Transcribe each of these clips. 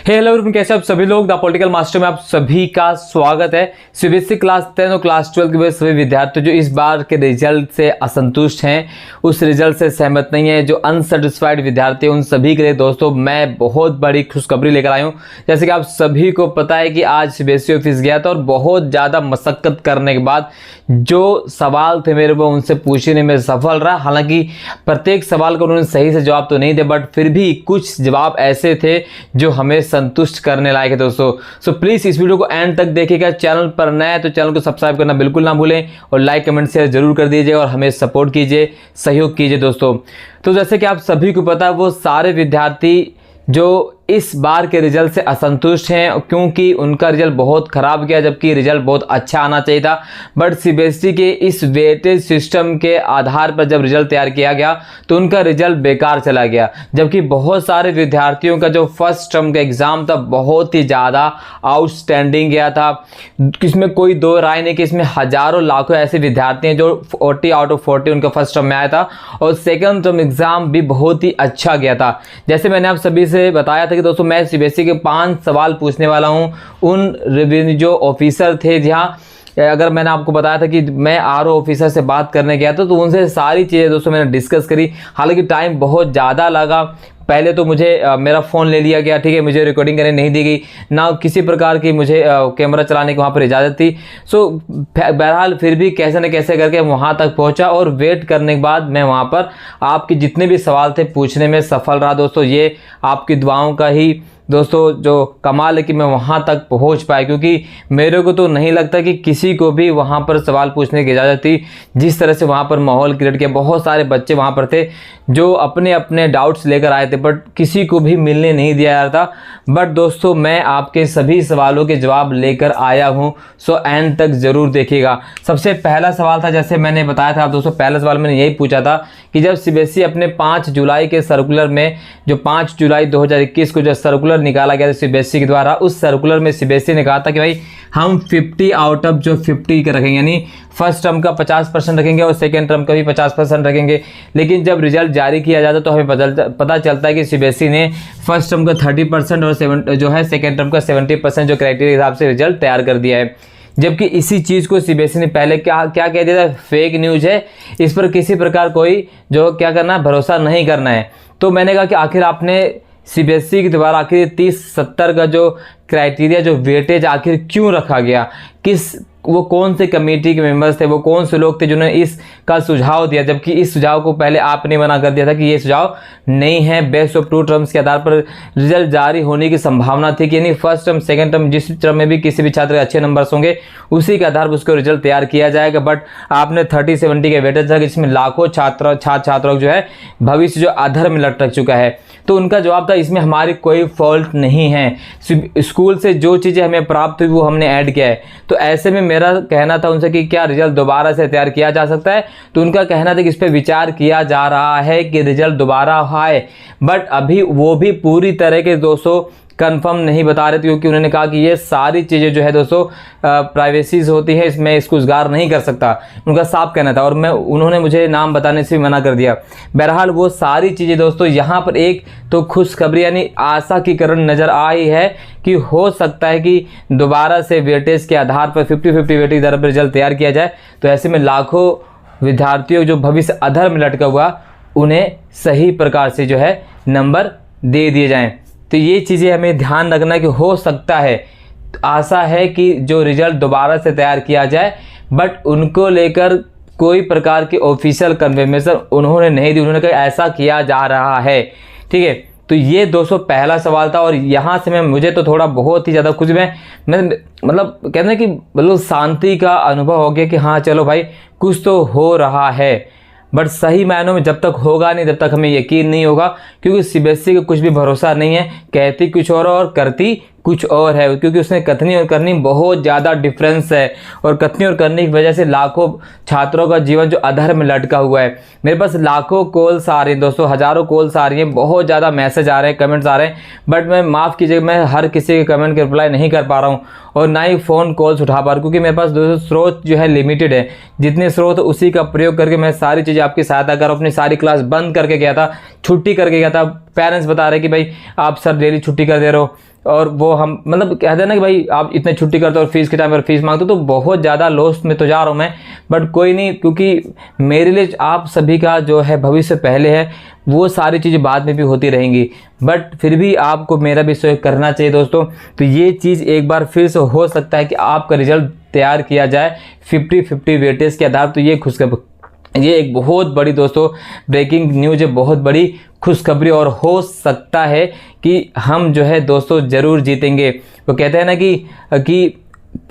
Hello everyone, कैसे आप सभी लोग द पॉलिटिकल मास्टर में आप सभी का स्वागत है। सीबीएसई क्लास 10 और क्लास 12 के सभी विद्यार्थी जो इस बार के रिजल्ट से असंतुष्ट हैं, उस रिजल्ट से सहमत नहीं है, जो अनसेटिस्फाइड विद्यार्थी हैं, उन सभी के लिए दोस्तों मैं बहुत बड़ी खुशखबरी लेकर आया हूँ। जैसे कि आप सभी को पता है कि आज सीबीएसई ऑफिस गया था और बहुत ज़्यादा मशक्कत करने के बाद जो सवाल थे मेरे वो उनसे पूछने में सफल रहा। हालांकि प्रत्येक सवाल का उन्होंने सही से जवाब तो नहीं दिया, बट फिर भी कुछ जवाब ऐसे थे जो हमें संतुष्ट करने लायक है दोस्तों। सो प्लीज़ इस वीडियो को एंड तक देखिएगा। चैनल पर नया है तो चैनल को सब्सक्राइब करना बिल्कुल ना भूलें और लाइक कमेंट शेयर जरूर कर दीजिए और हमें सपोर्ट कीजिए, सहयोग कीजिए दोस्तों। तो जैसे कि आप सभी को पता है, वो सारे विद्यार्थी जो इस बार के रिजल्ट से असंतुष्ट हैं क्योंकि उनका रिजल्ट बहुत ख़राब गया, जबकि रिजल्ट बहुत अच्छा आना चाहिए था। बट सीबीएसई के इस वेटेज सिस्टम के आधार पर जब रिजल्ट तैयार किया गया तो उनका रिजल्ट बेकार चला गया। जबकि बहुत सारे विद्यार्थियों का जो फर्स्ट टर्म का एग्ज़ाम था बहुत ही ज़्यादा आउटस्टैंडिंग गया था, इसमें कोई दो राय नहीं कि इसमें हज़ारों लाखों ऐसे विद्यार्थी हैं जो 40 आउट ऑफ 40 उनका फर्स्ट टर्म में आया था। और सेकेंड टर्म एग्ज़ाम भी बहुत ही अच्छा गया था। जैसे मैंने आप सभी से बताया था कि दोस्तों मैं सीबीएसई के 5 सवाल पूछने वाला हूं उन रेवेन्यू जो ऑफिसर थे, जहां अगर मैंने आपको बताया था कि मैं आरओ ऑफिसर से बात करने गया था तो उनसे सारी चीज़ें दोस्तों मैंने डिस्कस करी। हालांकि टाइम बहुत ज़्यादा लगा। पहले तो मुझे मेरा फ़ोन ले लिया गया, ठीक है, मुझे रिकॉर्डिंग करने नहीं दी गई, ना किसी प्रकार की मुझे कैमरा चलाने की वहाँ पर इजाज़त थी। सो बहरहाल फिर भी कैसे न कैसे करके वहाँ तक पहुँचा और वेट करने के बाद मैं वहाँ पर आपके जितने भी सवाल थे पूछने में सफल रहा दोस्तों। ये आपकी दुआओं का ही दोस्तों जो कमाल है कि मैं वहाँ तक पहुँच पाया, क्योंकि मेरे को तो नहीं लगता कि किसी को भी वहाँ पर सवाल पूछने की इजाज़त थी। जिस तरह से वहाँ पर माहौल क्रिएट किया, बहुत सारे बच्चे वहाँ पर थे जो अपने अपने डाउट्स लेकर आए थे, बट किसी को भी मिलने नहीं दिया जा रहा था। बट दोस्तों मैं आपके सभी सवालों के जवाब लेकर आया हूँ, सो एंड तक ज़रूर देखिएगा। सबसे पहला सवाल था, जैसे मैंने बताया था दोस्तों, पहला सवाल मैंने यही पूछा था कि जब सीबीएसई अपने 5 जुलाई के सर्कुलर में, जो 5 जुलाई 2021 को जो सर्कुलर निकाला गया था सीबीएसई के द्वारा, उस सर्कुलर में सीबीएसई ने कहा था कि भाई हम 50 आउट ऑफ जो 50 के रखेंगे, यानी फर्स्ट टर्म का 50% रखेंगे और सेकेंड टर्म का भी 50% रखेंगे। लेकिन जब रिजल्ट जारी किया जाता तो हमें पता चलता है कि सीबीएसई ने फर्स्ट टर्म का 30% और जो है सेकेंड टर्म का 70% जो क्राइटेरिया हिसाब से रिजल्ट तैयार कर दिया है। जबकि इसी चीज़ को सीबीएसई ने पहले क्या कह दिया था, फेक न्यूज़ है, इस पर किसी प्रकार कोई जो क्या करना है, भरोसा नहीं करना है। तो मैंने कहा कि आखिर आपने सीबीएसई के द्वारा आखिर 30-70 का जो क्राइटेरिया, जो वेटेज आखिर क्यों रखा गया, वो कौन से कमेटी के मेंबर्स थे, वो कौन से लोग थे जिन्होंने इसका सुझाव दिया, जबकि इस सुझाव को पहले आपने मना कर दिया था कि ये सुझाव नहीं है। बेस्ट ऑफ 2 टर्म्स के आधार पर रिजल्ट जारी होने की संभावना थी कि यानी फर्स्ट टर्म सेकंड टर्म जिस टर्म में भी किसी भी छात्र के अच्छे नंबर्स होंगे उसी के आधार पर उसको रिजल्ट तैयार किया जाएगा। बट आपने 30-70 के वेटेज था, जिसमें लाखों छात्रों जो है भविष्य जो अधर में लटक चुका है। तो उनका जवाब था इसमें हमारी कोई फॉल्ट नहीं है, स्कूल से जो चीज़ें हमें प्राप्त हुई वो हमने ऐड किया है। तो ऐसे में मेरा कहना था उनसे कि क्या रिजल्ट दोबारा से तैयार किया जा सकता है, तो उनका कहना था कि इस पर विचार किया जा रहा है कि रिजल्ट दोबारा आए। बट अभी वो भी पूरी तरह के दोस्तों कंफर्म नहीं बता रहे थे, क्योंकि उन्होंने कहा कि ये सारी चीज़ें जो है दोस्तों प्राइवेसीज होती है, इसमें इसको उजागर नहीं कर सकता, उनका साफ कहना था। और उन्होंने मुझे नाम बताने से भी मना कर दिया। बहरहाल वो सारी चीज़ें दोस्तों, यहाँ पर एक तो खुशखबरी यानी आशा की किरण नज़र आई है कि हो सकता है कि दोबारा से वेटेज के आधार पर 50-50 वेटेज दर पर रिजल्ट तैयार किया जाए। तो ऐसे में लाखों विद्यार्थियों जो भविष्य अधर में लटका हुआ, उन्हें सही प्रकार से जो है नंबर दे दिए जाएँ। तो ये चीज़ें हमें ध्यान रखना कि हो सकता है, आशा है कि जो रिजल्ट दोबारा से तैयार किया जाए, बट उनको लेकर कोई प्रकार की ऑफिशियल कन्फर्मेशन उन्होंने नहीं दी। उन्होंने कहा ऐसा किया जा रहा है, ठीक है। तो ये दोस्तों पहला सवाल था और यहाँ से मुझे तो थोड़ा बहुत ही ज़्यादा खुश मैं मतलब कहते हैं कि मतलब शांति का अनुभव हो गया कि हाँ चलो भाई कुछ तो हो रहा है। बट सही मायनों में जब तक होगा नहीं तब तक हमें यकीन नहीं होगा, क्योंकि सीबीएसई का कुछ भी भरोसा नहीं है, कहती कुछ और करती कुछ और है। क्योंकि उसने कथनी और करनी बहुत ज़्यादा डिफरेंस है और कथनी और करनी की वजह से लाखों छात्रों का जीवन जो अधर में लटका हुआ है। मेरे पास लाखों कॉल्स आ रही हैं दोस्तों, हज़ारों कॉल्स आ रही हैं, बहुत ज़्यादा मैसेज आ रहे हैं, कमेंट्स आ रहे हैं, बट मैं माफ़ कीजिएगा मैं हर किसी के कमेंट के रिप्लाई नहीं कर पा रहा हूँ और ना ही फ़ोन कॉल्स उठा पा रहा हूँ, क्योंकि मेरे पास दोस्तों स्रोत जो है लिमिटेड है। जितने स्रोत उसी का प्रयोग करके मैं सारी चीज़ें आपकी सहायता कर, अपनी सारी क्लास बंद करके गया था, छुट्टी करके गया था, पेरेंट्स बता रहे हैं कि भाई आप सर डेली छुट्टी कर दे रहे हो, और वो हम मतलब कहते हैं ना कि भाई आप इतने छुट्टी करते हो और फीस के टाइम पर फीस मांगते हो, तो बहुत ज़्यादा लॉस में तो जा रहा हूँ मैं। बट कोई नहीं, क्योंकि मेरे लिए आप सभी का जो है भविष्य पहले है, वो सारी चीज़ें बाद में भी होती रहेंगी, बट फिर भी आपको मेरा भी सहयोग करना चाहिए दोस्तों। तो ये चीज़ एक बार फिर से हो सकता है कि आपका रिजल्ट तैयार किया जाए 50-50 वेटेज के आधार। तो ये एक बहुत बड़ी दोस्तों ब्रेकिंग न्यूज़ है, बहुत बड़ी खुशखबरी, और हो सकता है कि हम जो है दोस्तों ज़रूर जीतेंगे। वो कहते हैं ना कि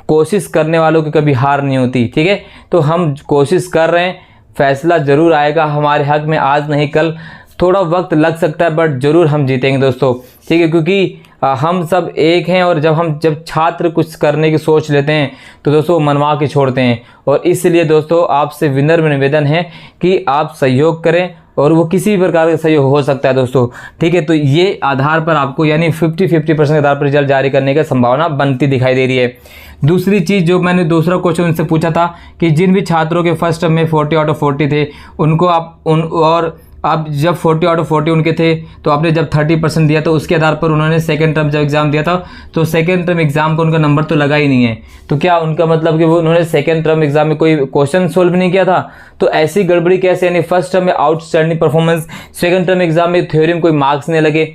कोशिश करने वालों की कभी हार नहीं होती, ठीक है। तो हम कोशिश कर रहे हैं, फैसला ज़रूर आएगा हमारे हक में, आज नहीं कल, थोड़ा वक्त लग सकता है बट ज़रूर हम जीतेंगे दोस्तों, ठीक है। क्योंकि हम सब एक हैं, और जब छात्र कुछ करने की सोच लेते हैं तो दोस्तों मनवा के छोड़ते हैं। और इसलिए दोस्तों आपसे विनम्र निवेदन है कि आप सहयोग करें, और वो किसी भी प्रकार का सहयोग हो सकता है दोस्तों, ठीक है। तो ये आधार पर आपको यानी 50-50% के आधार पर रिजल्ट जारी करने की संभावना बनती दिखाई दे रही है। दूसरी चीज़ जो मैंने दूसरा क्वेश्चन उनसे पूछा था कि जिन भी छात्रों के फर्स्ट टर्म में 40 आउट ऑफ 40 थे, उनको आप जब 40 आउट ऑफ 40 उनके थे, तो आपने जब 30% दिया, तो उसके आधार पर उन्होंने सेकंड टर्म जब एग्ज़ाम दिया था, तो सेकंड टर्म एग्ज़ाम का उनका नंबर तो लगा ही नहीं है। तो क्या उनका मतलब कि वो उन्होंने सेकंड टर्म एग्ज़ाम में कोई क्वेश्चन सोल्व नहीं किया था? तो ऐसी गड़बड़ी कैसे, यानी फर्स्ट टर्म में outstanding performance, second term exam में थ्योरी में कोई मार्क्स नहीं लगे,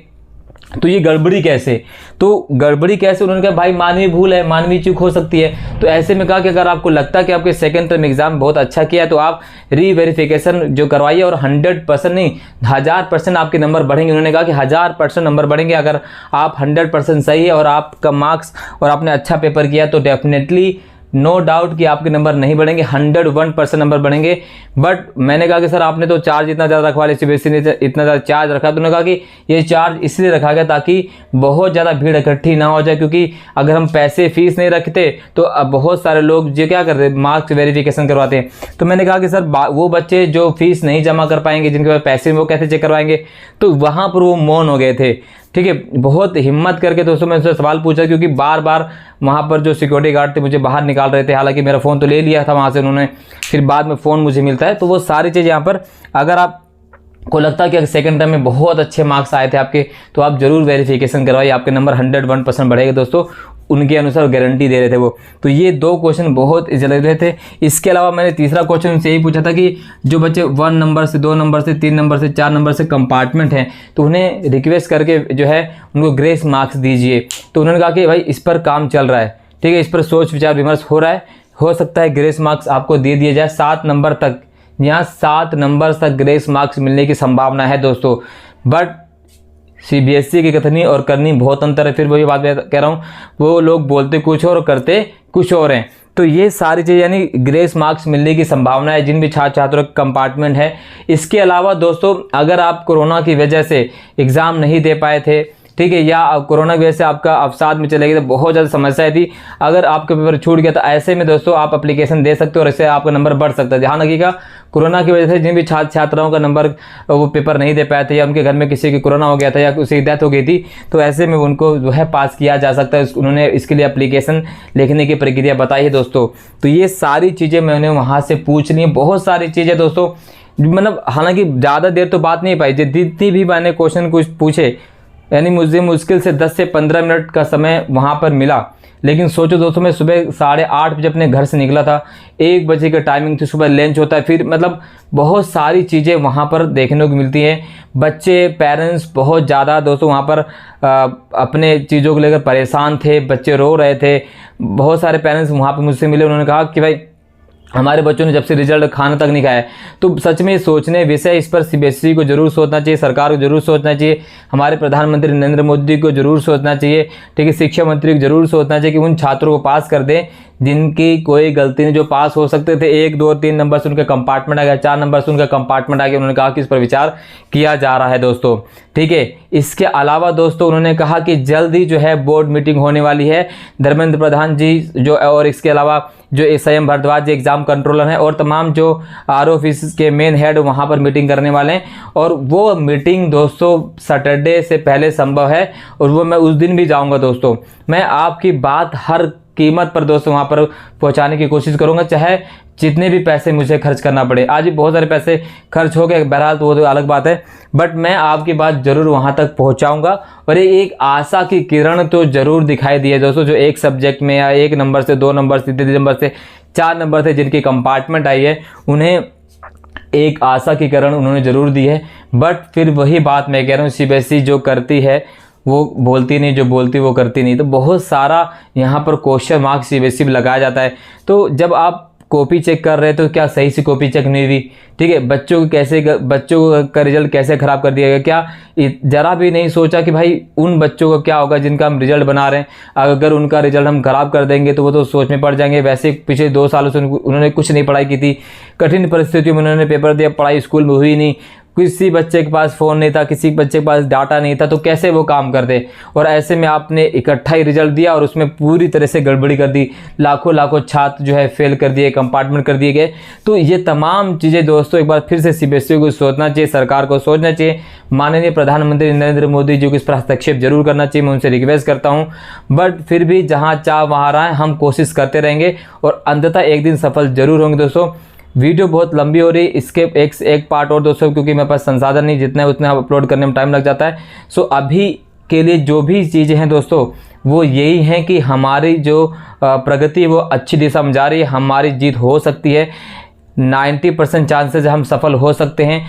तो ये गड़बड़ी कैसे? तो गड़बड़ी कैसे, उन्होंने कहा भाई मानवीय भूल है, मानवीय चूक हो सकती है। तो ऐसे में कहा कि अगर आपको लगता है कि आपके सेकंड टर्म एग्जाम बहुत अच्छा किया है, तो आप रीवेरिफिकेशन जो करवाइए, और 100% नहीं 1000% आपके नंबर बढ़ेंगे। उन्होंने कहा कि 1000% नंबर बढ़ेंगे अगर आप 100% सही है और आपका मार्क्स और आपने अच्छा पेपर किया, तो डेफिनेटली नो डाउट कि आपके नंबर नहीं बढ़ेंगे, 101% नंबर बढ़ेंगे। बट मैंने कहा कि सर आपने तो चार्ज इतना ज़्यादा रखवा लिया, सीबीएसई ने इतना ज़्यादा चार्ज रखा। तो उन्होंने कहा कि ये चार्ज इसलिए रखा गया ताकि बहुत ज़्यादा भीड़ इकट्ठी ना हो जाए, क्योंकि अगर हम पैसे फीस नहीं रखते तो अब बहुत सारे लोग जो क्या करते हैं, मार्क्स वेरिफिकेशन करवाते हैं। तो मैंने कहा कि सर वो बच्चे जो फीस नहीं जमा कर पाएंगे, जिनके पास पैसे वो कैसे चेक करवाएंगे? तो वहाँ पर वो मौन हो गए थे, ठीक है। बहुत हिम्मत करके दोस्तों मैं उनसे सवाल पूछा, क्योंकि बार बार वहाँ पर जो सिक्योरिटी गार्ड थे मुझे बाहर निकाल रहे थे। हालांकि मेरा फ़ोन तो ले लिया था वहाँ से उन्होंने, फिर बाद में फ़ोन मुझे मिलता है। तो वो सारी चीज़ यहाँ पर, अगर आपको लगता है कि सेकंड टर्म में बहुत अच्छे मार्क्स आए थे आपके, तो आप ज़रूर वेरिफिकेशन करवाइए, आपके नंबर 101% बढ़ेगा दोस्तों, उनके अनुसार गारंटी दे रहे थे वो। तो ये 2 क्वेश्चन बहुत जल रहे थे। इसके अलावा मैंने तीसरा क्वेश्चन उनसे यही पूछा था कि जो बच्चे 1 नंबर से, 2 नंबर से, 3 नंबर से, 4 नंबर से कंपार्टमेंट हैं, तो उन्हें रिक्वेस्ट करके जो है उनको ग्रेस मार्क्स दीजिए। तो उन्होंने कहा कि भाई इस पर काम चल रहा है, ठीक है, इस पर सोच विचार विमर्श हो रहा है, हो सकता है ग्रेस मार्क्स आपको दे दिए जाए 7 नंबर तक। यहाँ 7 नंबर तक ग्रेस मार्क्स मिलने की संभावना है दोस्तों। बट सीबीएसई की कथनी और करनी बहुत अंतर है। फिर वही बात कह रहा हूँ, वो लोग बोलते कुछ और करते कुछ और हैं। तो ये सारी चीज़ यानी ग्रेस मार्क्स मिलने की संभावना है जिन भी छात्रों का कंपार्टमेंट है। इसके अलावा दोस्तों अगर आप कोरोना की वजह से एग्ज़ाम नहीं दे पाए थे, ठीक है, या कोरोना की वजह से आपका अवसाद में चले गए, तो बहुत ज़्यादा समस्या थी, अगर आपका पेपर छूट गया, तो ऐसे में दोस्तों आप एप्लीकेशन दे सकते हो और इससे आपका नंबर बढ़ सकता है। ध्यान रखिएगा, कोरोना की वजह से जिन भी छात्राओं का नंबर वो पेपर नहीं दे पाए थे, या उनके घर में किसी की कोरोना हो गया था, या किसी की डेथ हो गई थी, तो ऐसे में उनको जो है पास किया जा सकता है। उन्होंने इसके लिए एप्लीकेशन लिखने की प्रक्रिया बताई है दोस्तों। तो ये सारी चीज़ें मैंने वहाँ से पूछ ली, बहुत सारी चीज़ें दोस्तों, मतलब हालांकि ज़्यादा देर तो बात नहीं पाई, जितनी भी मैंने क्वेश्चन कुछ पूछे, यानी मुझे मुश्किल से 10 से 15 मिनट का समय वहाँ पर मिला। लेकिन सोचो दोस्तों, मैं सुबह 8:30 बजे अपने घर से निकला था, 1 बजे का टाइमिंग थी, सुबह लंच होता है, फिर मतलब बहुत सारी चीज़ें वहाँ पर देखने को मिलती हैं। बच्चे पेरेंट्स बहुत ज़्यादा दोस्तों वहाँ पर अपने चीज़ों को लेकर परेशान थे, बच्चे रो रहे थे। बहुत सारे पेरेंट्स वहाँ पर मुझसे मिले, उन्होंने कहा कि भाई हमारे बच्चों ने जब से रिजल्ट खाना तक नहीं खाया। तो सच में सोचने विषय, इस पर सीबीएसई को जरूर सोचना चाहिए, सरकार को जरूर सोचना चाहिए, हमारे प्रधानमंत्री नरेंद्र मोदी को जरूर सोचना चाहिए, ठीक है, शिक्षा मंत्री को जरूर सोचना चाहिए कि उन छात्रों को पास कर दें जिनकी कोई गलती नहीं, जो पास हो सकते थे। 1, 2, 3 नंबर से उनका कंपार्टमेंट आ गया, 4 नंबर से उनका कंपार्टमेंट आ गया। उन्होंने कहा कि इस पर विचार किया जा रहा है दोस्तों, ठीक है। इसके अलावा दोस्तों उन्होंने कहा कि जल्द ही जो है बोर्ड मीटिंग होने वाली है। धर्मेंद्र प्रधान जी जो, और इसके अलावा जो संयम भारद्वाज एग्जाम कंट्रोलर हैं और तमाम जो आरओ ऑफिस के मेन हेड वहाँ पर मीटिंग करने वाले हैं। और वो मीटिंग दोस्तों सैटरडे से पहले संभव है, और वो मैं उस दिन भी जाऊँगा दोस्तों। मैं आपकी बात हर कीमत पर दोस्तों वहाँ पर पहुँचाने की कोशिश करूँगा, चाहे जितने भी पैसे मुझे खर्च करना पड़े। आज भी बहुत सारे पैसे खर्च हो गए, बहरहाल तो वो तो अलग बात है, बट मैं आपकी बात ज़रूर वहाँ तक पहुँचाऊँगा। और ये एक आशा की किरण तो ज़रूर दिखाई दी है दोस्तों, जो एक सब्जेक्ट में या 1 नंबर से 2 नंबर से 3 नंबर से 4 नंबर से जिनकी कंपार्टमेंट आई है, उन्हें एक आशा की किरण उन्होंने ज़रूर दी है। बट फिर वही बात मैं कह रहा हूँ, सीबीएसई जो करती है वो बोलती नहीं, जो बोलती वो करती नहीं। तो बहुत सारा यहाँ पर क्वेश्चन मार्क सीबीएसई में लगाया जाता है। तो जब आप कॉपी चेक कर रहे हैं तो क्या सही से कॉपी चेक नहीं हुई, ठीक है, बच्चों का रिजल्ट कैसे ख़राब कर दिया गया, क्या ज़रा भी नहीं सोचा कि भाई उन बच्चों का क्या होगा जिनका हम रिजल्ट बना रहे हैं, अगर उनका रिजल्ट हम ख़राब कर देंगे तो वो तो सोच में पड़ जाएंगे। वैसे पिछले 2 सालों से उन्होंने कुछ नहीं पढ़ाई की थी, कठिन परिस्थितियों में उन्होंने पेपर दिया, पढ़ाई स्कूल में हुई नहीं, किसी बच्चे के पास फ़ोन नहीं था, किसी बच्चे के पास डाटा नहीं था, तो कैसे वो काम करते। और ऐसे में आपने इकट्ठा ही रिजल्ट दिया और उसमें पूरी तरह से गड़बड़ी कर दी, लाखों छात्र जो है फेल कर दिए, कंपार्टमेंट कर दिए गए। तो ये तमाम चीज़ें दोस्तों एक बार फिर से सीबीएसई को सोचना चाहिए, सरकार को सोचना चाहिए, माननीय प्रधानमंत्री नरेंद्र मोदी जी को इस पर हस्तक्षेप जरूर करना चाहिए, मैं उनसे रिक्वेस्ट करता हूँ। बट फिर भी जहाँ चाह वहाँ रहा है, हम कोशिश करते रहेंगे और अंततः एक दिन सफल जरूर होंगे दोस्तों। वीडियो बहुत लंबी हो रही, इसके एक पार्ट और दोस्तों, क्योंकि मेरे पास संसाधन नहीं, जितना है उतना अपलोड करने में टाइम लग जाता है। सो अभी के लिए जो भी चीज़ें हैं दोस्तों वो यही हैं कि हमारी जो प्रगति वो अच्छी दिशा में जा रही है, हमारी जीत हो सकती है। 90% चांसेस हम सफल हो सकते हैं,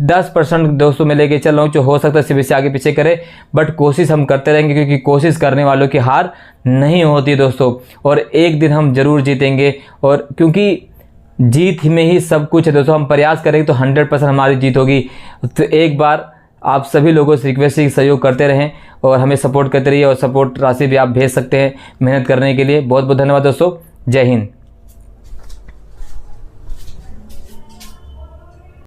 10% दोस्तों मैं लेके चल रहा हूँ जो हो सकता है सीबीएसई आगे पीछे करे, बट कोशिश हम करते रहेंगे, क्योंकि कोशिश करने वालों की हार नहीं होती दोस्तों। और एक दिन हम जरूर जीतेंगे, और क्योंकि जीत में ही सब कुछ है दोस्तों, हम प्रयास करेंगे तो 100% हमारी जीत होगी। तो एक बार आप सभी लोगों से रिक्वेस्ट है कि सहयोग करते रहें और हमें सपोर्ट करते रहिए, और सपोर्ट राशि भी आप भेज सकते हैं मेहनत करने के लिए। बहुत बहुत धन्यवाद दोस्तों, जय हिंद।